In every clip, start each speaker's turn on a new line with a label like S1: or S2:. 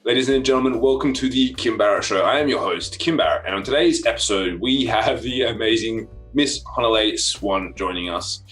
S1: Ladies and gentlemen, welcome to the Kim Barrett Show. I am your host, Kim Barrett, and on today's episode, we have the amazing Miss Hanalei Swan joining us.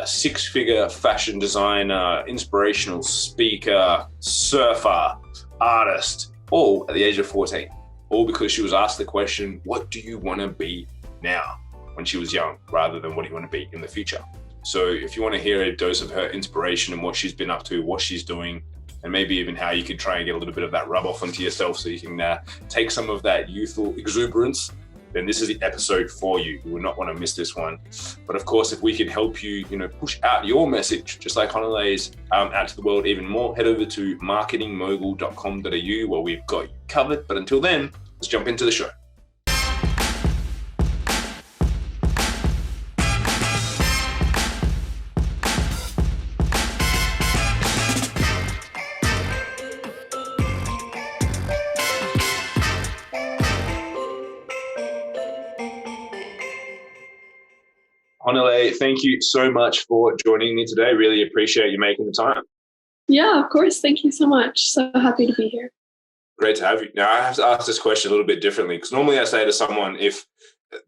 S1: Six-figure fashion designer, inspirational speaker, surfer, artist, all at the age of 14. All because she was asked the question, what do you want to be now? When she was young, rather than what do you want to be in the future? So if you want to hear a dose of her inspiration and what she's been up to, what she's doing, and maybe even how you could try and get a little bit of that rub off onto yourself so you can take some of that youthful exuberance, then this is the episode for you. You will not want to miss this one. But of course, if we can help you, push out your message, just like Hanalei's out to the world even more, head over to marketingmogul.com.au where we've got you covered. But until then, let's jump into the show. Hanalei, thank you so much for joining me today. Really appreciate you making the time.
S2: Yeah, of course. Thank you so much. So happy to be here.
S1: Great to have you. Now, I have to ask this question a little bit differently because normally I say to someone, if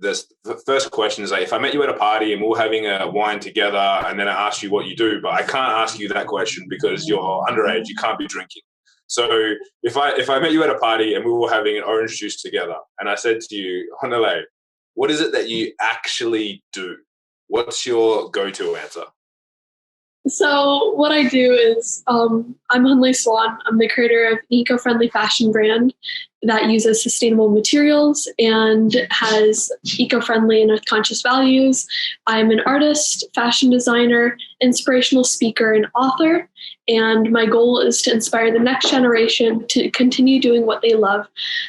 S1: the first question is like, if I met you at a party and we were having a wine together and then I asked you what you do, but I can't ask you that question because you're underage, you can't be drinking. So if I met you at a party and we were having an orange juice together and I said to you, Hanalei, what is it that you actually do? What's your go-to answer?
S2: So what I do is I'm Hanalei Swan. I'm the creator of an eco-friendly fashion brand that uses sustainable materials and has eco-friendly and earth-conscious values. I'm an artist, fashion designer, inspirational speaker, and author. And my goal is to inspire the next generation to continue doing what they love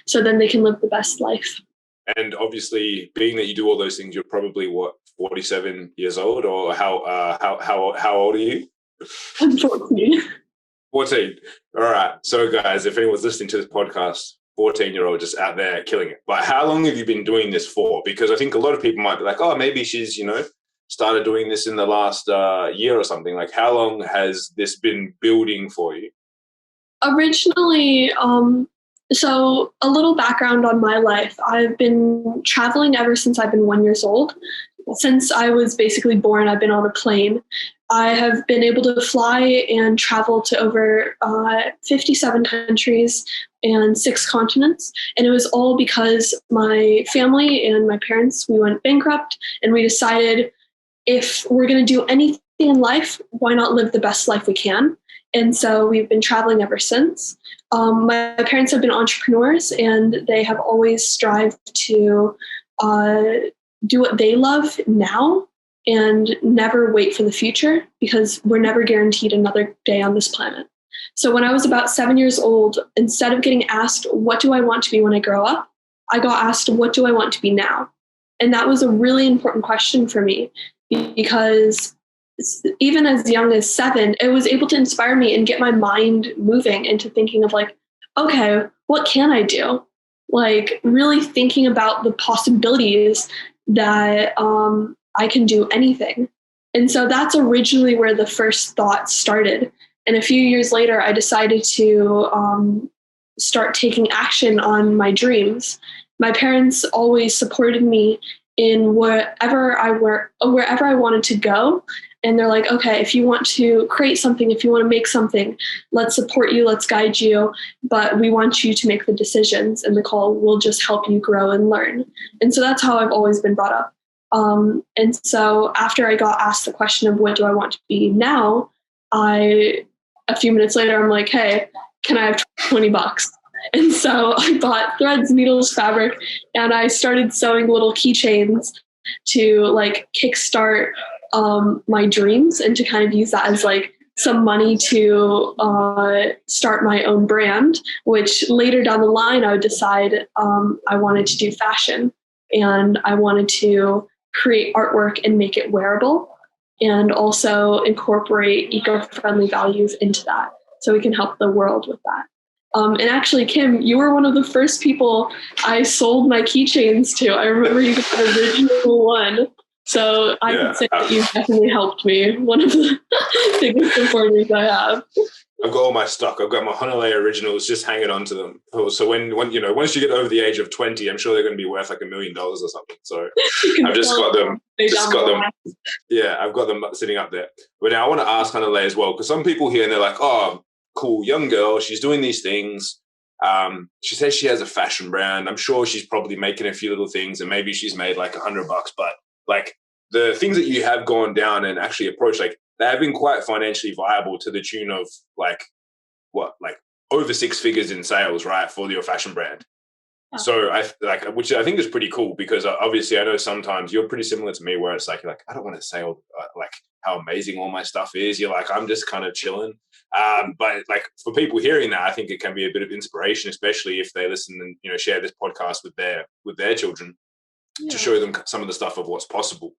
S2: so then they can live the best life.
S1: And obviously, being that you do all those things, you're probably 47 years old, or how old are you?
S2: I'm 14.
S1: 14. All right. So, guys, if anyone's listening to this podcast, 14-year-old just out there killing it. But how long have you been doing this for? Because I think a lot of people might be like, oh, maybe she's, started doing this in the last year or something. Like, how long has this been building for you?
S2: Originally, so a little background on my life. I've been traveling ever since I've been 1 year old. Since I was basically born, I've been on a plane. I have been able to fly and travel to over 57 countries and 6 continents. And it was all because my family and my parents, we went bankrupt and we decided if we're going to do anything in life, why not live the best life we can? And so we've been traveling ever since. My parents have been entrepreneurs and they have always strived to do what they love now and never wait for the future because we're never guaranteed another day on this planet. So when I was about 7 years old, instead of getting asked, what do I want to be when I grow up? I got asked, what do I want to be now? And that was a really important question for me because even as young as 7, it was able to inspire me and get my mind moving into thinking of like, okay, what can I do? Like really thinking about the possibilities that I can do anything. And so that's originally where the first thought started. And a few years later, I decided to start taking action on my dreams. My parents always supported me in wherever I wanted to go. And they're like, okay, if you want to create something, if you want to make something, let's support you, let's guide you, but we want you to make the decisions and the call will just help you grow and learn. And so that's how I've always been brought up. And so after I got asked the question of what do I want to be now, a few minutes later, I'm like, hey, can I have $20? And so I bought threads, needles, fabric, and I started sewing little keychains to like kickstart my dreams and to kind of use that as like some money to start my own brand, which later down the line I would decide I wanted to do fashion and I wanted to create artwork and make it wearable and also incorporate eco-friendly values into that so we can help the world with that. And actually, Kim, you were one of the first people I sold my keychains to. I remember you got the original one. So I would say that you've definitely helped me. One of the biggest supporters I have.
S1: I've got all my stock. I've got my Hanalei originals just hanging on to them. So when once you get over the age of 20, I'm sure they're going to be worth like $1 million or something. So I've just got them. Yeah, I've got them sitting up there. But now I want to ask Hanalei as well, because some people here and they're like, oh, cool, young girl, she's doing these things. She says she has a fashion brand. I'm sure she's probably making a few little things, and maybe she's made like $100, but like the things that you have gone down and actually approached, like they have been quite financially viable to the tune of like over 6 figures in sales, right, for your fashion brand. Yeah. So which I think is pretty cool, because obviously I know sometimes you're pretty similar to me, where it's like, I don't want to say like how amazing all my stuff is. You're like, I'm just kind of chilling. But like for people hearing that, I think it can be a bit of inspiration, especially if they listen and share this podcast with their children, to show them some of the stuff of what's possible.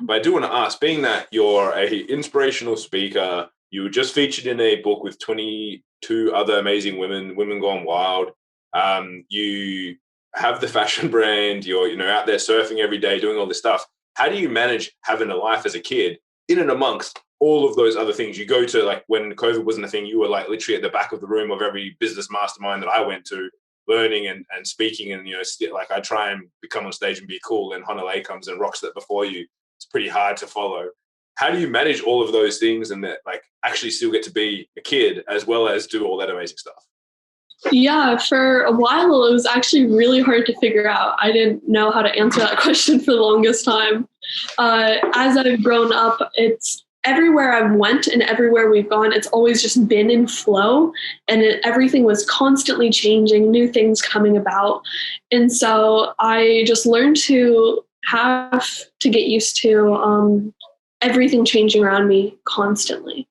S1: But I do want to ask, being that you're a inspirational speaker, you were just featured in a book with 22 other amazing women gone wild. You have the fashion brand, you're out there surfing every day, doing all this stuff. How do you manage having a life as a kid in and amongst all of those other things? You go to, like, when COVID wasn't a thing, you were like literally at the back of the room of every business mastermind that I went to, learning and speaking, and like I try and become on stage and be cool, and Hanalei comes and rocks that before you. It's pretty hard to follow. How do you manage all of those things and that like actually still get to be a kid as well as do all that amazing stuff?
S2: Yeah, for a while it was actually really hard to figure out. I didn't know how to answer that question for the longest time. As I've grown up, it's everywhere I've went and everywhere we've gone, it's always just been in flow, and everything was constantly changing, new things coming about. And so I just learned to have to get used to everything changing around me constantly,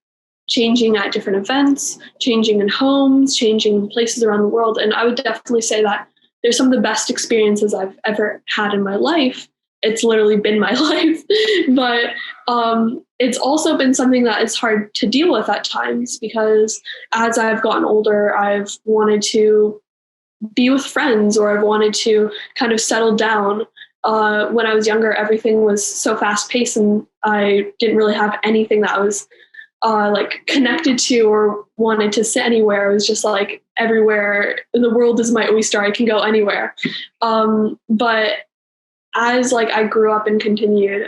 S2: changing at different events, changing in homes, changing in places around the world. And I would definitely say that they're some of the best experiences I've ever had in my life. It's literally been my life. But it's also been something that is hard to deal with at times, because as I've gotten older, I've wanted to be with friends, or I've wanted to kind of settle down. When I was younger, everything was so fast paced, and I didn't really have anything that I was like connected to or wanted to sit anywhere. It was just like everywhere. The world is my oyster. I can go anywhere. But as like I grew up and continued,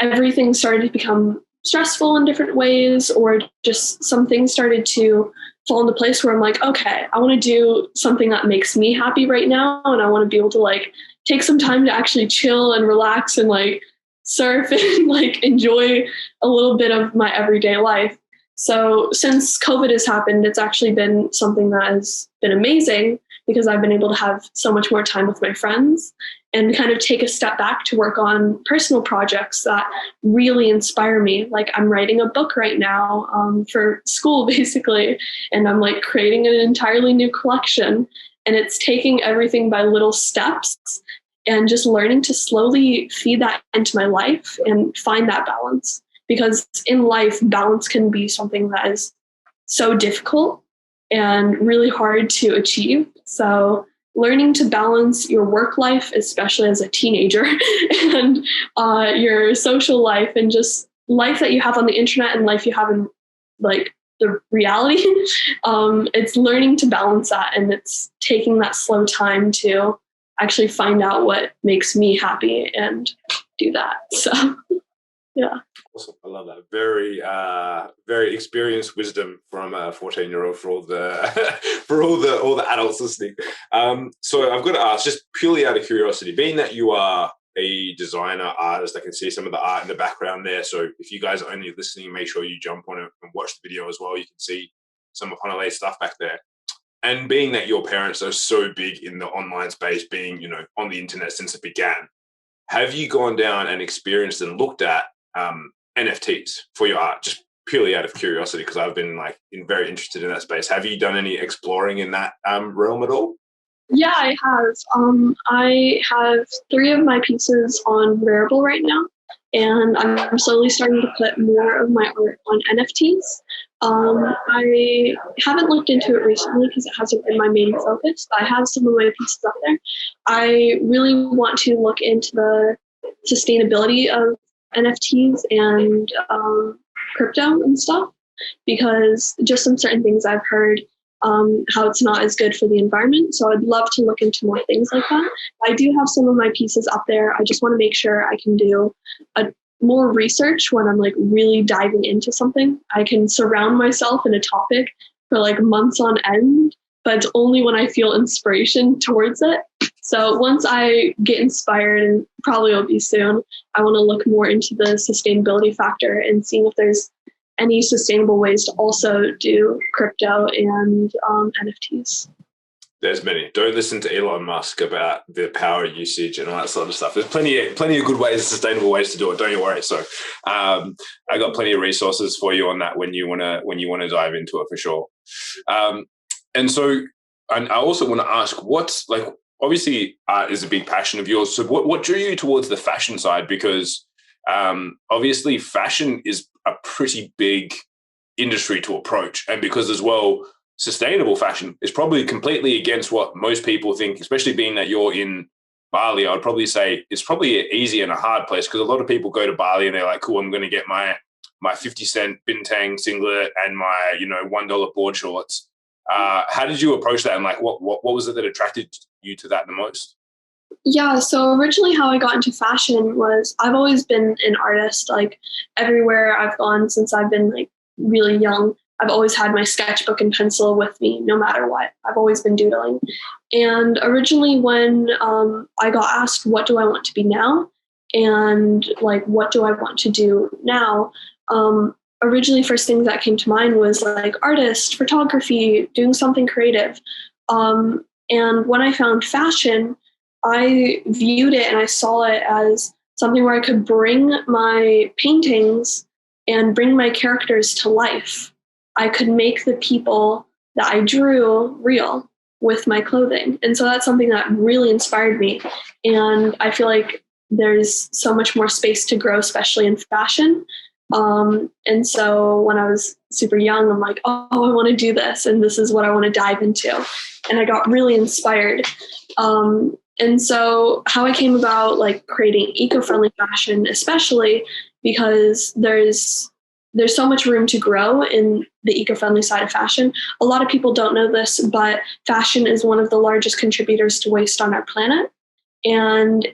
S2: everything started to become stressful in different ways, or just some things started to fall into place where I'm like, okay, I want to do something that makes me happy right now. And I want to be able to like take some time to actually chill and relax and like surf and like enjoy a little bit of my everyday life. So since COVID has happened, it's actually been something that has been amazing, because I've been able to have so much more time with my friends and kind of take a step back to work on personal projects that really inspire me. Like I'm writing a book right now for school, basically, and I'm like creating an entirely new collection, and it's taking everything by little steps and just learning to slowly feed that into my life and find that balance. Because in life, balance can be something that is so difficult and really hard to achieve. So learning to balance your work life, especially as a teenager, and your social life, and just life that you have on the internet and life you have in like the reality, it's learning to balance that, and it's taking that slow time to actually find out what makes me happy and do that. So, yeah.
S1: Awesome. I love that. Very, very experienced wisdom from a 14-year-old for all the adults listening. So I've got to ask, just purely out of curiosity, being that you are a designer, artist, I can see some of the art in the background there. So if you guys are only listening, make sure you jump on it and watch the video as well. You can see some of Hanalei's stuff back there. And being that your parents are so big in the online space, being, on the internet since it began, have you gone down and experienced and looked at NFTs for your art, just purely out of curiosity, because I've been very interested in that space. Have you done any exploring in that realm at all?
S2: Yeah, I have. I have 3 of my pieces on Rarible right now, and I'm slowly starting to put more of my art on NFTs. I haven't looked into it recently because it hasn't been my main focus. I have some of my pieces up there. I really want to look into the sustainability of NFTs and crypto and stuff, because just some certain things I've heard, how it's not as good for the environment. So I'd love to look into more things like that. I do have some of my pieces up there. I just want to make sure I can do more research when I'm like really diving into something. I can surround myself in a topic for like months on end, but it's only when I feel inspiration towards it. So once I get inspired, and probably will be soon, I want to look more into the sustainability factor and seeing if there's any sustainable ways to also do crypto and NFTs.
S1: There's many. Don't listen to Elon Musk about the power usage and all that sort of stuff. There's plenty of good ways, sustainable ways to do it. Don't you worry. So I got plenty of resources for you on that when you wanna dive into it for sure. And I also want to ask, what's like, obviously art is a big passion of yours. So what drew you towards the fashion side? Because obviously fashion is a pretty big industry to approach. And because as well, sustainable fashion is probably completely against what most people think, especially being that you're in Bali. I would probably say it's probably an easy and a hard place, because a lot of people go to Bali and they're like, cool, I'm going to get my 50-cent bintang singlet and my, $1 board shorts. How did you approach that? And like, what was it that attracted you to that the most?
S2: Yeah, so originally how I got into fashion was I've always been an artist. Like everywhere I've gone since I've been like really young, I've always had my sketchbook and pencil with me no matter what. I've always been doodling. And originally when I got asked, what do I want to be now? And like, what do I want to do now? Originally, first things that came to mind was like artist, photography, doing something creative. And when I found fashion, I viewed it and I saw it as something where I could bring my paintings and bring my characters to life. I could make the people that I drew real with my clothing. And so that's something that really inspired me. And I feel like there's so much more space to grow, especially in fashion. And so when I was super young, I'm like, oh, I want to do this. And this is what I want to dive into. And I got really inspired. And so how I came about like creating eco-friendly fashion, especially because there's so much room to grow in the eco-friendly side of fashion. A lot of people don't know this, but fashion is one of the largest contributors to waste on our planet. And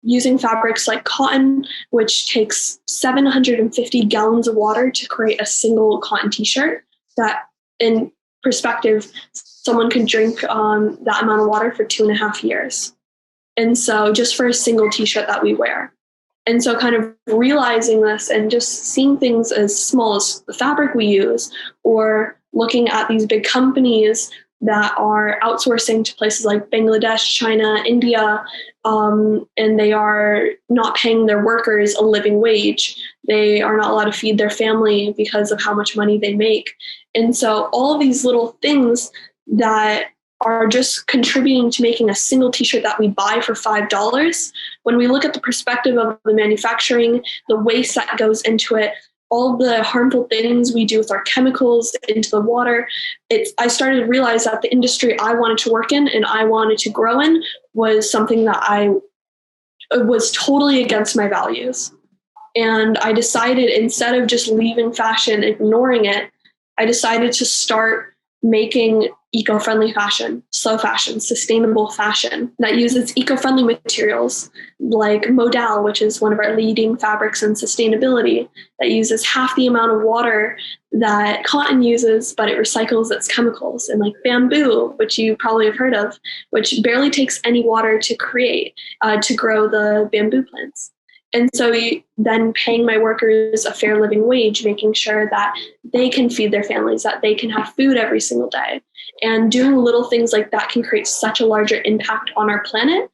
S2: using fabrics like cotton, which takes 750 gallons of water to create a single cotton t-shirt, that in perspective, someone can drink that amount of water for 2.5 years. And so just for a single t-shirt that we wear. And so kind of realizing this and just seeing things as small as the fabric we use, or looking at these big companies that are outsourcing to places like Bangladesh, China, India, and they are not paying their workers a living wage. They are not allowed to feed their family because of how much money they make. And so all of these little things that are just contributing to making a single t-shirt that we buy for $5. When we look at the perspective of the manufacturing, the waste that goes into it, all the harmful things we do with our chemicals into the water, I started to realize that the industry I wanted to work in and I wanted to grow in was something that was totally against my values. And I decided, instead of just leaving fashion, ignoring it, I decided to start making eco-friendly fashion, slow fashion, sustainable fashion that uses eco-friendly materials like modal, which is one of our leading fabrics in sustainability, that uses half the amount of water that cotton uses, but it recycles its chemicals, and like bamboo, which you probably have heard of, which barely takes any water to create, to grow the bamboo plants. And so then paying my workers a fair living wage, making sure that they can feed their families, that they can have food every single day. And doing little things like that can create such a larger impact on our planet.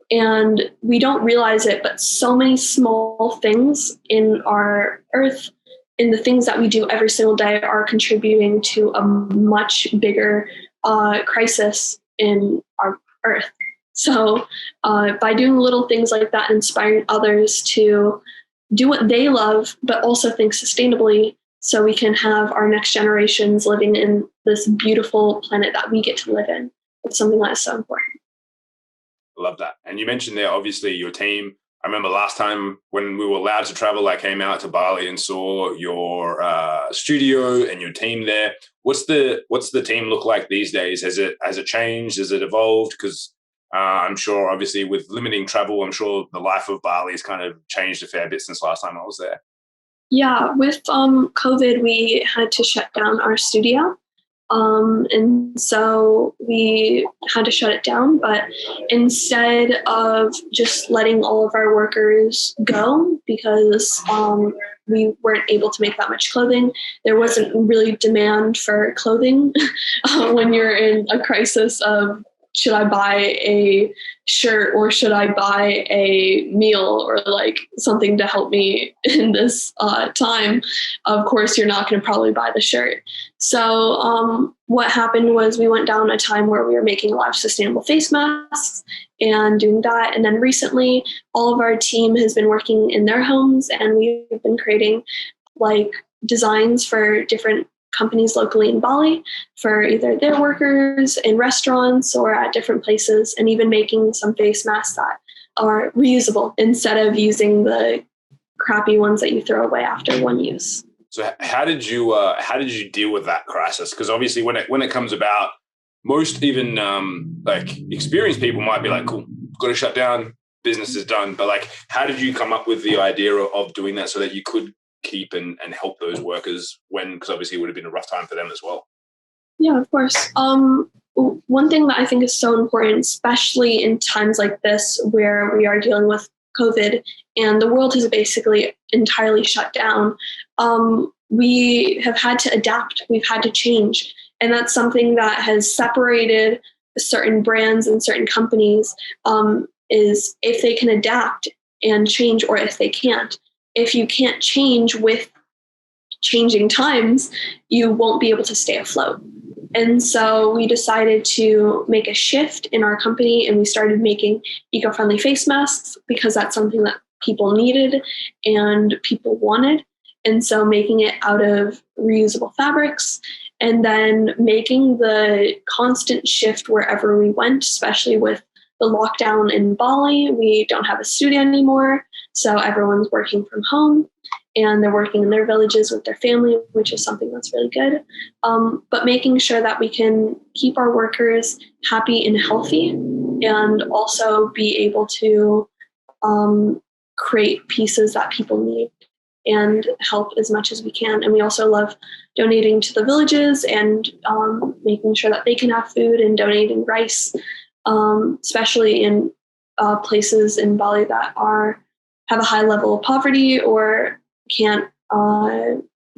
S2: And we don't realize it, but so many small things in our earth, in the things that we do every single day, are contributing to a much bigger crisis in our earth. So by doing little things like that, inspiring others to do what they love, but also think sustainably, so we can have our next generations living in this beautiful planet that we get to live in. It's something that is so important.
S1: I love that. And you mentioned there, obviously, your team. I remember last time when we were allowed to travel, I came out to Bali and saw your studio and your team there. What's the team look like these days? Has it changed? Has it evolved? Because I'm sure, obviously, with limiting travel, I'm sure the life of Bali has kind of changed a fair bit since last time I was there.
S2: Yeah, with COVID, we had to shut down our studio. And so we had to shut it down. But instead of just letting all of our workers go because we weren't able to make that much clothing, there wasn't really demand for clothing when you're in a crisis of, should I buy a shirt or should I buy a meal or like something to help me in this time? Of course, you're not going to probably buy the shirt. So what happened was we went down a time where we were making a lot of sustainable face masks and doing that. And then recently, all of our team has been working in their homes, and we've been creating like designs for different companies locally in Bali for either their workers in restaurants or at different places, and even making some face masks that are reusable instead of using the crappy ones that you throw away after one use.
S1: So how did you deal with that crisis? Because obviously when it comes about, most even like experienced people might be like, cool, got to shut down, business is done. But like, how did you come up with the idea of doing that so that you could keep and help those workers because obviously it would have been a rough time for them as well?
S2: Yeah, of course. One thing that I think is so important, especially in times like this where we are dealing with COVID and the world has basically entirely shut down, we have had to adapt. We've had to change. And that's something that has separated certain brands and certain companies, is if they can adapt and change or if they can't. If you can't change with changing times, you won't be able to stay afloat. And so we decided to make a shift in our company, and we started making eco-friendly face masks because that's something that people needed and people wanted. And so making it out of reusable fabrics, and then making the constant shift wherever we went, especially with the lockdown in Bali. We don't have a studio anymore, so everyone's working from home and they're working in their villages with their family, which is something that's really good. But making sure that we can keep our workers happy and healthy, and also be able to create pieces that people need and help as much as we can. And we also love donating to the villages and making sure that they can have food and donating rice, especially in places in Bali that have a high level of poverty or can't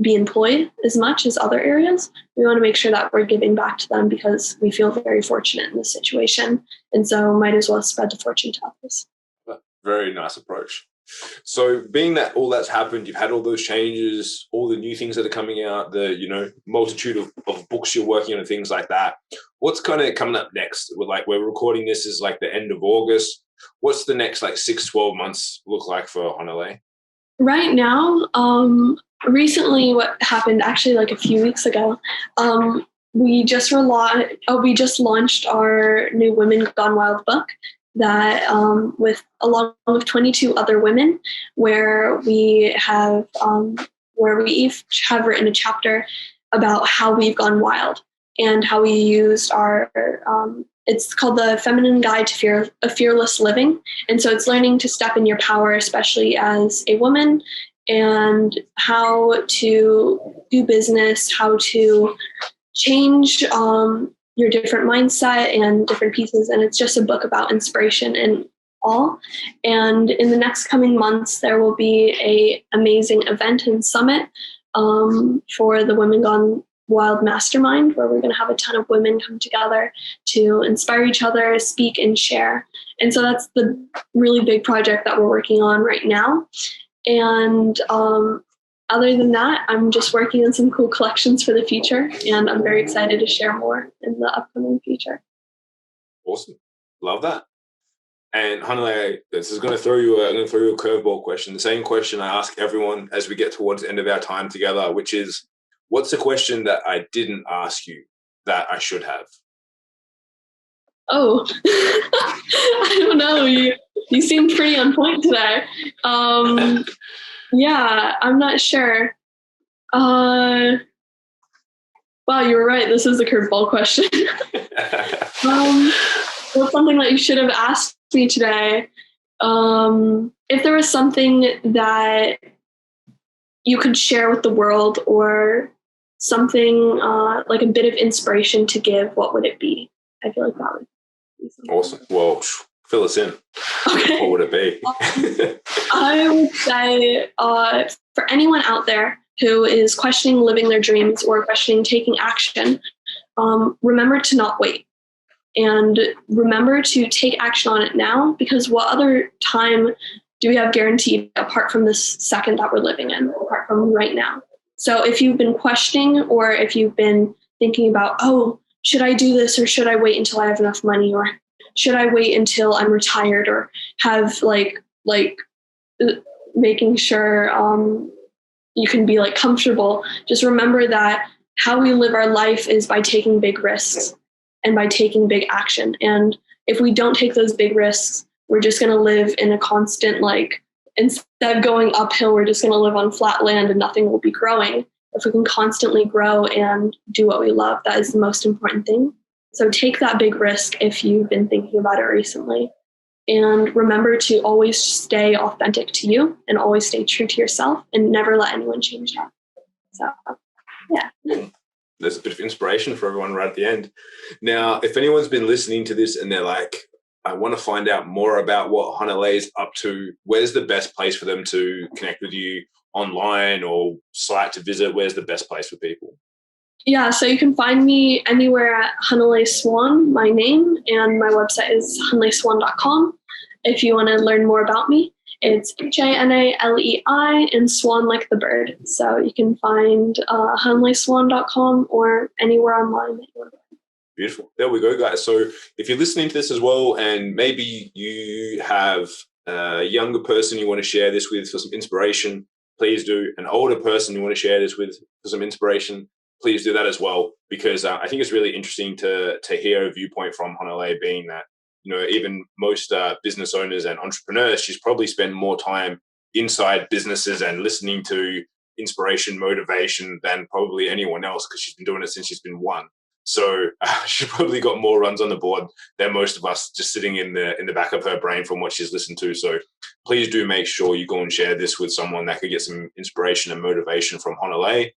S2: be employed as much as other areas. We want to make sure that we're giving back to them because we feel very fortunate in this situation. And so might as well spread the fortune to others.
S1: Very nice approach. So being that all that's happened, you've had all those changes, all the new things that are coming out, the multitude of books you're working on and things like that. What's kind of coming up next? We're recording this is like the end of August. What's the next 6-12 months look like for Hanalei?
S2: Right now, recently what happened actually like a few weeks ago, we just launched our new Women Gone Wild book that along with 22 other women, where we each have written a chapter about how we've gone wild and how we used our it's called The Feminine Guide to Fearless Living. And so it's learning to step in your power, especially as a woman, and how to do business, how to change your different mindset and different pieces. And it's just a book about inspiration and all. And in the next coming months, there will be an amazing event and summit for the Women Gone Wild Mastermind, where we're going to have a ton of women come together to inspire each other, speak, and share. And so that's the really big project that we're working on right now. And other than that, I'm just working on some cool collections for the future, and I'm very excited to share more in the upcoming future.
S1: Awesome. Love that. And Hanalei, this is going to throw you a curveball question. The same question I ask everyone as we get towards the end of our time together, which is, what's a question that I didn't ask you that I should have?
S2: Oh, I don't know. You seem pretty on point today. Yeah, I'm not sure. Wow, you were right. This is a curveball question. What's something that you should have asked me today? If there was something that you could share with the world, or something like a bit of inspiration to give, what would it be? I feel like that would be something.
S1: Awesome. Well, fill us in.
S2: Okay.
S1: What would it be?
S2: I would say for anyone out there who is questioning living their dreams or questioning taking action, remember to not wait. And remember to take action on it now, because what other time do we have guaranteed apart from this second that we're living in, apart from right now? So if you've been questioning, or if you've been thinking about, oh, should I do this, or should I wait until I have enough money, or should I wait until I'm retired, or have like making sure you can be like comfortable, just remember that how we live our life is by taking big risks and by taking big action. And if we don't take those big risks, we're just going to live in a constant, like, instead of going uphill, we're just going to live on flat land and nothing will be growing. If we can constantly grow and do what we love, that is the most important thing. So take that big risk if you've been thinking about it recently. And remember to always stay authentic to you and always stay true to yourself and never let anyone change that. So, yeah.
S1: There's a bit of inspiration for everyone right at the end. Now, if anyone's been listening to this and they're like, I want to find out more about what Hanalei is up to, where's the best place for them to connect with you online, or site to visit? Where's the best place for people?
S2: Yeah, so you can find me anywhere at Hanalei Swan, my name, and my website is hanaleiswan.com. If you want to learn more about me, it's Hanalei and Swan like the bird. So you can find hanaleiswan.com or anywhere online that you want to find.
S1: Beautiful. There we go, guys. So if you're listening to this as well, and maybe you have a younger person you want to share this with for some inspiration, please do. An older person you want to share this with for some inspiration, please do that as well, because I think it's really interesting to hear a viewpoint from Hanalei, being that, you know, even most business owners and entrepreneurs, she's probably spent more time inside businesses and listening to inspiration, motivation than probably anyone else, because she's been doing it since she's been one. So she's probably got more runs on the board than most of us, just sitting in the back of her brain from what she's listened to. So please do make sure you go and share this with someone that could get some inspiration and motivation from Hanalei.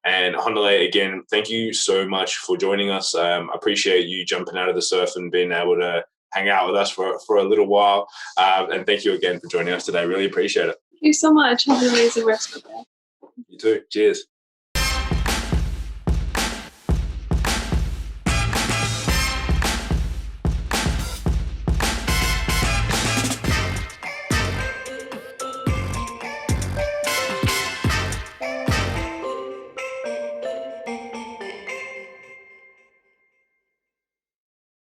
S1: And Hanalei, again, thank you so much for joining us. I appreciate you jumping out of the surf and being able to hang out with us for a little while. And thank you again for joining us today. Really appreciate it.
S2: Thank you so much. Have an amazing rest of the day.
S1: You too. Cheers.